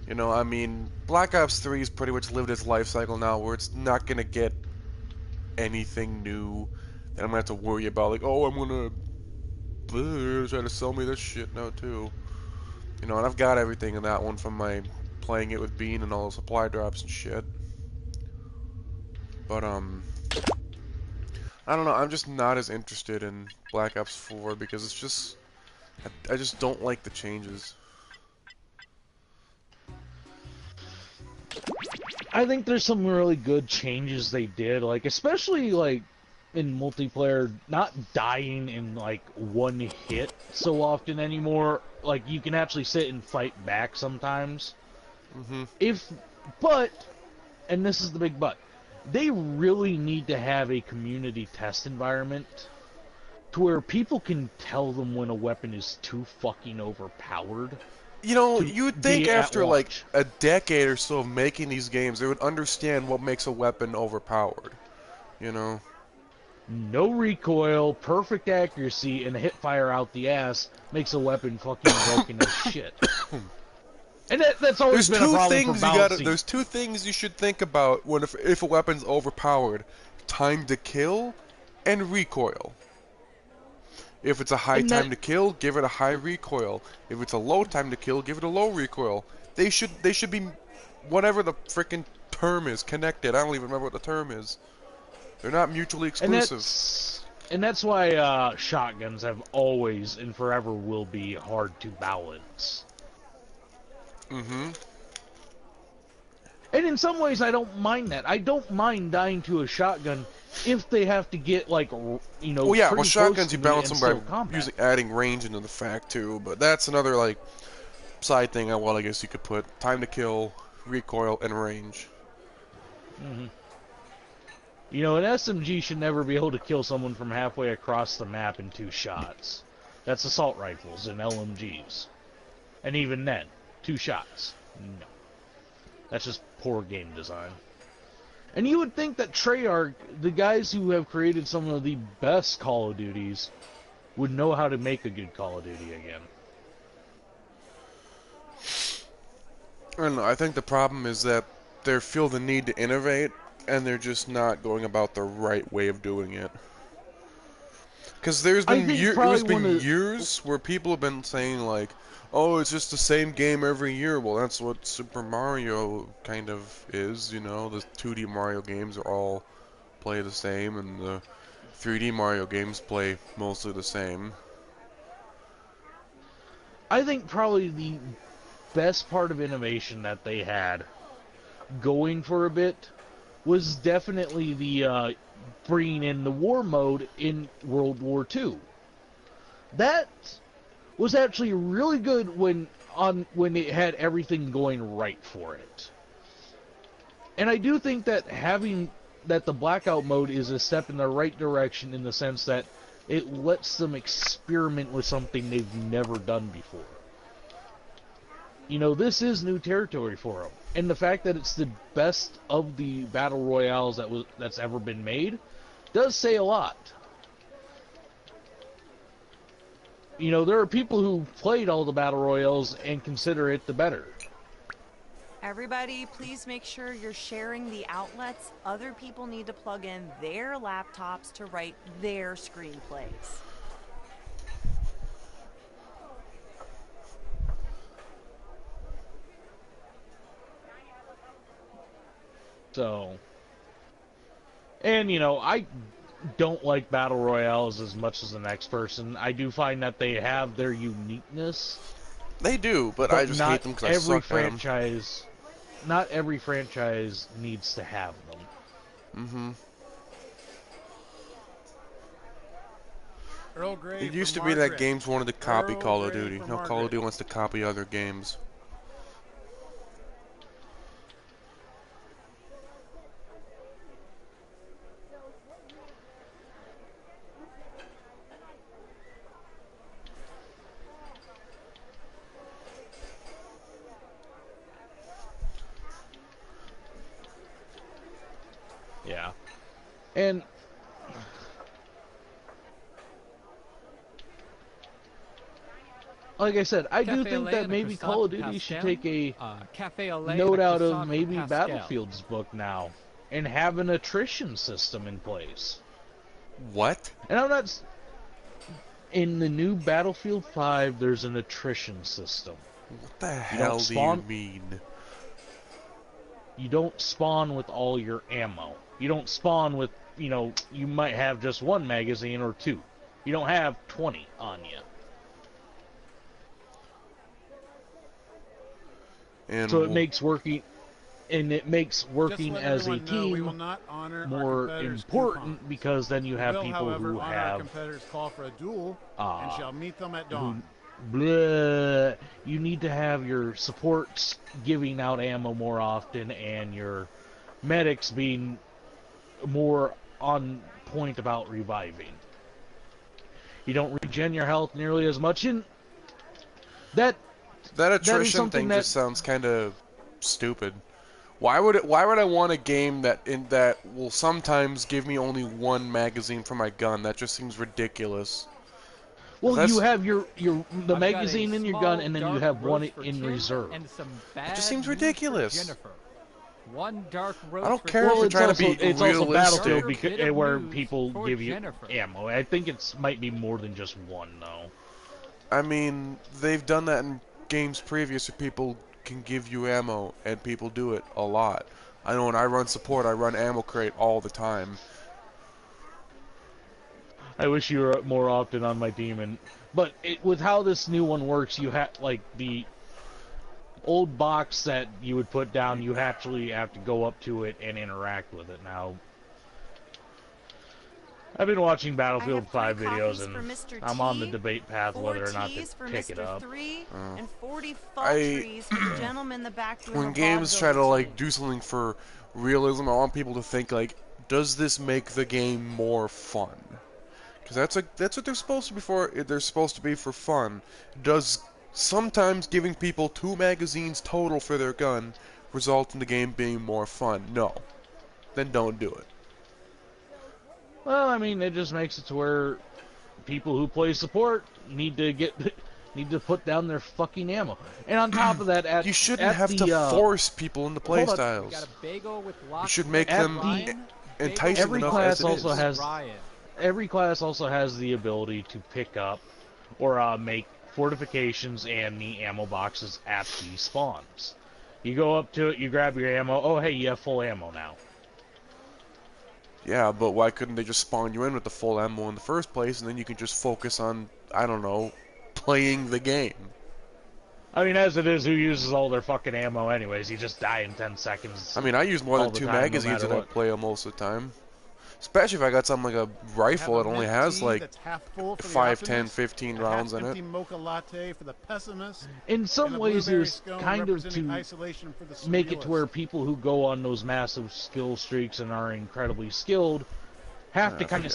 You know, I mean, Black Ops 3 has pretty much lived its life cycle now where it's not gonna get anything new that I'm gonna have to worry about. Like, oh, I'm gonna try to sell me this shit now too. You know, and I've got everything in that one from my playing it with Bean and all the supply drops and shit. But I don't know. I'm just not as interested in Black Ops 4 because it's just I just don't like the changes. I think there's some really good changes they did, like especially like in multiplayer, not dying in like one hit so often anymore. Like you can actually sit and fight back sometimes. Mm-hmm. If, but, and this is the big but, they really need to have a community test environment to where people can tell them when a weapon is too fucking overpowered You know, to you would think be at after like launch. a decade or so of making these games, they would understand what makes a weapon overpowered. You know? No recoil, perfect accuracy, and a hip fire out the ass makes a weapon fucking broken as shit. And that's always There's been a two problem for things you gotta. balancing. There's two things you should think about when if a weapon's overpowered: time to kill and recoil. If it's a high And that time to kill, give it a high recoil. If it's a low time to kill, give it a low recoil. They should be whatever the frickin' term is connected. I don't even remember what the term is. They're not mutually and exclusive. that's why shotguns have always and forever will be hard to balance. Mm-hmm. And in some ways, I don't mind that. I don't mind dying to a shotgun if they have to get like Well, yeah. Well, pretty close shotguns to you me balance and them by still combat. using adding range into the fact too. But that's another like side thing. Well, I guess you could put time to kill, recoil, and range. Hmm. An SMG should never be able to kill someone from halfway across the map in 2 shots. That's assault rifles and LMGs. And even then, 2 shots. No. That's just poor game design. And you would think that Treyarch, the guys who have created some of the best Call of Duties, would know how to make a good Call of Duty again. I don't know. I think the problem is that they feel the need to innovate, and they're just not going about the right way of doing it. Because I think probably there's one been of years where people have been saying like, "Oh, it's just the same game every year." Well, that's what Super Mario kind of is. You know, the 2D Mario games are all play the same, and the 3D Mario games play mostly the same. I think probably the best part of innovation that they had going for a bit was definitely the bringing in the war mode in World War II. That was actually really good when it had everything going right for it. And I do think that having that the blackout mode is a step in the right direction in the sense that it lets them experiment with something they've never done before. This is new territory for them. And the fact that it's the best of the battle royales that's ever been made does say a lot. There are people who played all the battle royales and consider it the better. Everybody, please make sure you're sharing the outlets. Other people need to plug in their laptops to write their screenplays. So, and I don't like battle royales as much as the next person. I do find that they have their uniqueness, They do, but I but just hate them because I suck at them. not every franchise needs to have them. Mm-hmm. Earl Grey It for used to be that Margaret. games wanted to copy Earl Call of Grey Duty. for Now Call of Margaret. Duty wants to copy other games. Yeah. And like I said, I do Cafe au think lait that and a maybe croissant Call of de Duty should Pascal. take a Cafe au lait note and a out of croissant de maybe Pascal. Battlefield's book now and have an attrition system in place. What? And I'm not. In the new Battlefield 5, there's an attrition system. What the You don't hell do you spawn. mean? You don't spawn with all your ammo. You don't spawn with, you might have just one magazine or two. You don't have 20 on you. And So it makes working as a we will team not honor our more competitors' important coupons. because then you We have will, people however, who honor our have competitors' call for a duel and shall meet them at dawn. blah. You need to have your supports giving out ammo more often and your medics being more on point about reviving. You don't regen your health nearly as much, and that attrition thing just sounds kind of stupid. Why would I want a game that will sometimes give me only one magazine for my gun? That just seems ridiculous. Well, you have the magazine in your gun, and then you have one in reserve. And some It just seems ridiculous. Jennifer. One dark roast I don't care if you're trying to be it's realistic. also Battlefield because, where people give you Jennifer. ammo. I think it might be more than just one, though. I mean, they've done that in games previous where people can give you ammo, and people do it a lot. I know when I run support, I run ammo crate all the time. I wish you were more often on my team, but with how this new one works, you have like the old box that you would put down. You actually have to go up to it and interact with it now. I've been watching Battlefield 5 videos, and I'm on the debate path whether or not to pick it up. And 40 trees for the gentleman in the back doing When games try to like do something for realism, I want people to think like, does this make the game more fun? Because that's what they're supposed to be for. They're supposed to be for fun. Does sometimes giving people 2 magazines total for their gun result in the game being more fun? No. Then don't do it. Well, I mean, it just makes it to where people who play support need to put down their fucking ammo. And on top of that, you shouldn't have to force people into playstyles. You should make them enticing enough as it is. Every class also has the ability to pick up or make fortifications and the ammo boxes at the spawns. You go up to it, you grab your ammo. Oh, hey, you have full ammo now. Yeah, but why couldn't they just spawn you in with the full ammo in the first place, and then you can just focus on, I don't know, playing the game? I mean, as it is, who uses all their fucking ammo anyways? You just die in 10 seconds. I mean, I use more than 2 magazines and I play them most of the time. Especially if I got something like a rifle that only has like 5, 10, 15 rounds in it. Mocha latte for the pessimist, in some ways, there's kind of to make it to where people who go on those massive skill streaks and are incredibly skilled have to kind of